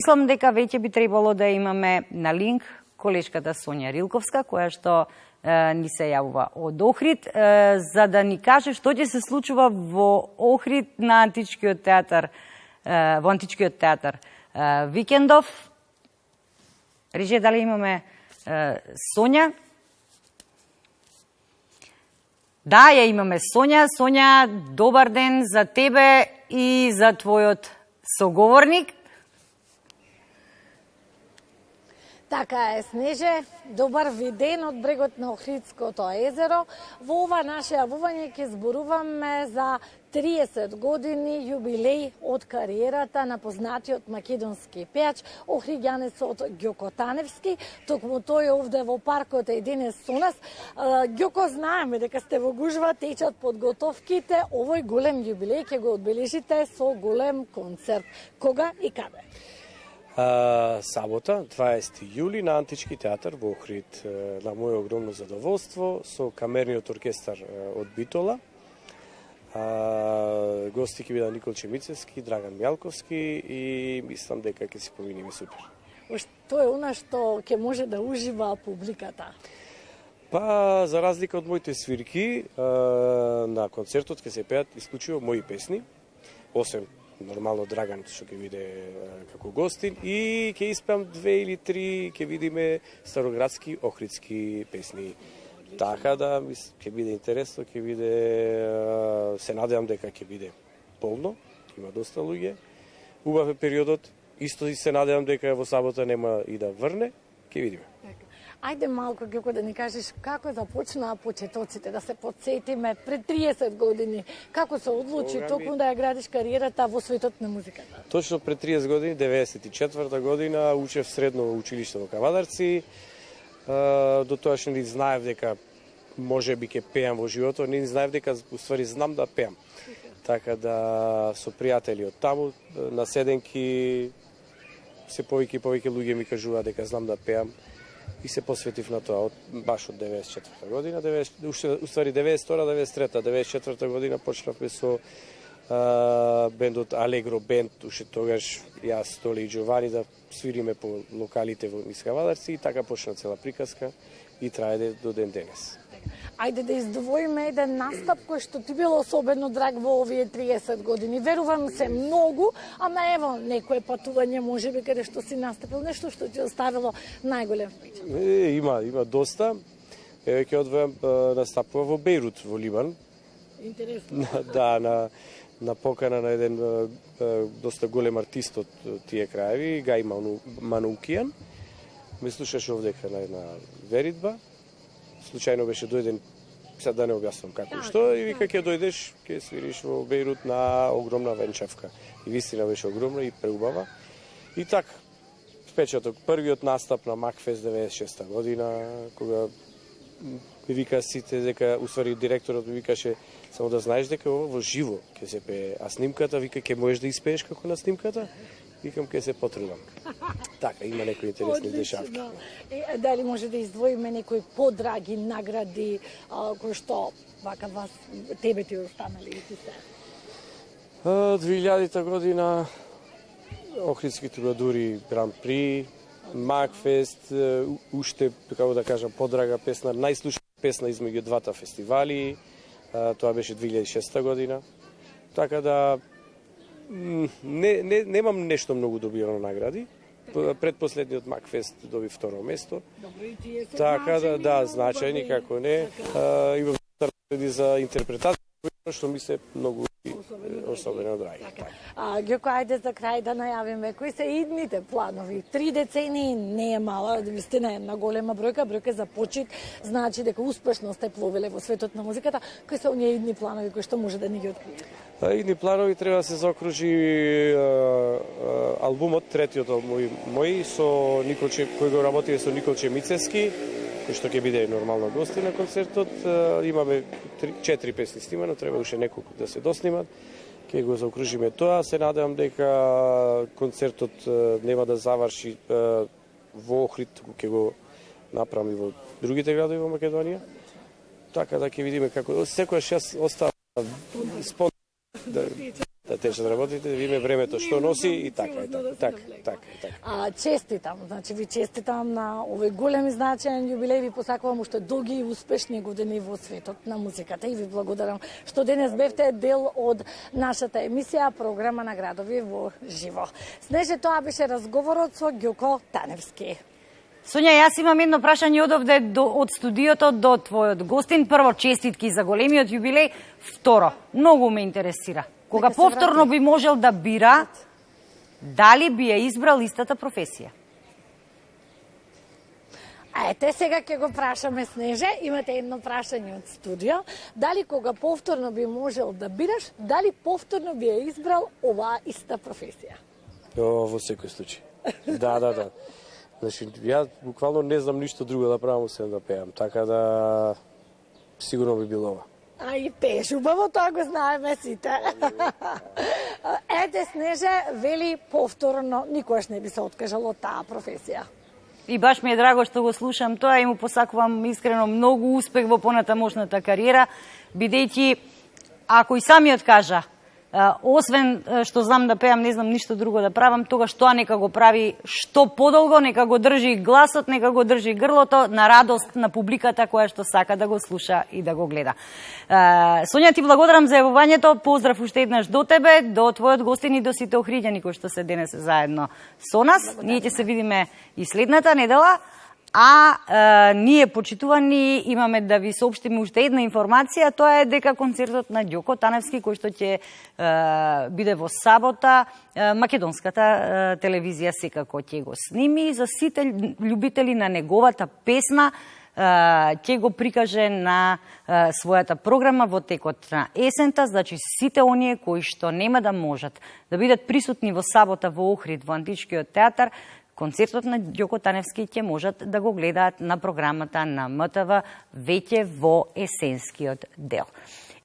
Мислам дека веќе би требало да имаме на линк колешката Сонја Рилковска, која што ни се јавува од Охрид, за да ни каже што ќе се случува во Охрид на античкиот театар, во античкиот театар Викендов. Режија, дали имаме Сонја? Да, ја имаме Сонја. Сонја, добар ден за тебе и за твојот соговорник. Така е, Снеже, добар ви ден од брегот на Охридското езеро. Во ова наше јавување ќе зборуваме за 30 години јубилеј од кариерата на познатиот македонски пејач охриѓанецот Ѓоко Таневски. Токму тој овде во паркот е денес со нас. Ѓоко, знаеме дека сте во гужва, течат подготовките. Овој голем јубилеј ќе го одбележите со голем концерт. Кога и каде? Сабота, 20 јули на Антички театар во Охрид. На моје огромно задоволство со камерниот оркестар од Битола. Гости ќе бидат Никол Чемицевски, Драган Мјалковски и мислам дека ќе се поминиме супер. Што е она што ќе може да ужива публиката? Па, за разлика од моите свирки, на концертот ќе се пеат исклучиво мои песни, освен нормално Драган што ќе биде како гостин, и ќе испеам 2 или 3, ќе видиме староградски охридски песни. Така да ќе биде интересно, ќе биде, се надевам дека ќе биде полно, има доста луѓе. Убав е периодот, исто и се надевам дека во сабота нема и да врне, ќе видиме. Ајде малку, Ѓоко, да ни кажеш како започнаа почетоците, да се подсетиме пред 30 години, како се одлучи токму да ја градиш кариерата во светот на музиката? Точно пред 30 години, 94 година, учев средно училиште во Кавадарци. До тоа што не знаев дека може би ќе пеам во животот, не знаев дека уствари знам да пеам. Така да со пријатели од таму, на седенки, се повеќе луѓе ми кажуваат дека знам да пеам. И се посветив на тоа баш од 94 година, уствари 92, 93, 94 година почнавме со бендот Алегро бенд, уште тогаш јас, Толе и Џовани да свириме по локалите во Кавадарци и така почна цела приказка и трае до ден денес. Ајде да издвоиме еден настап кој што ти било особено драг во овие 30 години. Верувам се многу, ама ево некое патување можеби каде што си настапил, нешто што ти оставило најголем впечаток. Има доста. Еве ќе одвојам настапува во Бејрут во Либан. Интересно. Да, на покана на еден доста голем артист од тие краеви, Гај Манукијан. Ме слушаше овдека на една веридба. Случајно беше дојден, сега да не објаснам како и што, и вика ќе дојдеш, ќе свириш во Бејрут на огромна венчавка. И вистина беше огромна и преубава. И така, впечаток, првиот настап на Макфест 96 година, кога ми вика сите дека, уствари директорот ми викаше, само да знаеш дека ова во живо ќе се пее, а снимката, вика, ќе можеш да испееш како на снимката? Викам, ќе се потрудам. Така, има некои интересни дешавки. Дали може да издвоиме некои подраги награди кои што вака вас тебе ти останали и ти се? 2000 година Охридски трубадури Гран При, Макфест, уште, како да кажам, подрага песна, најслушана песна измеѓу двата фестивали, тоа беше 2006 година. Така да немам нешто многу добивано награди. Предпоследниот Макфест доби второ место. Добро, и тие се така да, значајни како не. Имам награди за интерпретација, што ми се многу особено драги. Ѓоко, ајде за крај да најавиме кои се идните планови. 3 децении не е мала, вистина е една голема бројка за почит, значи дека успешно сте пловеле во светот на музиката. Кои се оние идни планови кои што може да ни ги откриете? Идни планови треба да се заокружи албумот, третиот албум мој, со Никол кој го работи со Никол Чемицевски, кој што ќе биде нормално гости на концертот. Имаме 4 песни снимано, треба уште неколку да се доснимат. Ќе го заокружиме тоа. Се надевам дека концертот нема да заврши во Охрид, ќе го направи во другите градови во Македонија. Така да ќе видиме како секојаш јас оставам да течат работите, да видиме времето што носи и така. Честитам, значи ви честитам на овој голем и значаен јубилеј, ви посакувам уште долги и успешни години во светот на музиката и ви благодарам што денес бевте дел од нашата емисија, програма на градови во живо. Снеже, тоа беше разговорот со Ѓоко Таневски. Сонја, јас имам едно прашање одовде од студиото до твојот гостин. Прво, честитки за големиот јубилеј. Второ, многу ме интересира. Кога повторно би можел да бира, дали би ја избрал истата професија? Ете, сега ќе го прашаме Снеже. Имате едно прашање од студио. Дали кога повторно би можел да бираш, дали повторно би ја избрал оваа иста професија? Во секој случај. Да. Значи, ја буквално не знам ништо друго да правам, освен да пеам. Така да, сигурно би било ова. А и пееш убаво, тоа го знаеме сите. Ете, Снеже, вели повторно, никогаш не би се откажал од таа професија. И баш ми е драго што го слушам тоа и му посакувам искрено многу успех во понатамошната кариера, бидејќи, ако и самиот кажа, освен што знам да пеам, не знам ништо друго да правам, тогаш тоа нека го прави што подолго, нека го држи гласот, нека го држи грлото, на радост на публиката која што сака да го слуша и да го гледа. Сонја, ти благодарам за јавувањето, поздрав уште еднаш до тебе, до твојот гостин и до сите охриѓани кои што се денес заедно со нас. Ние ќе се видиме и следната недела. Ние, почитувани, имаме да ви соопштиме уште една информација, тоа е дека концертот на Ѓоко Таневски, кој што ќе биде во сабота, македонската телевизија секако ќе го сними. За сите љубители на неговата песна, ќе го прикаже на својата програма во текот на есента, значи сите оние кои што нема да можат да бидат присутни во сабота во Охрид, во Античкиот театар, концертот на Ѓоко Таневски ќе можат да го гледаат на програмата на МТВ веќе во есенскиот дел.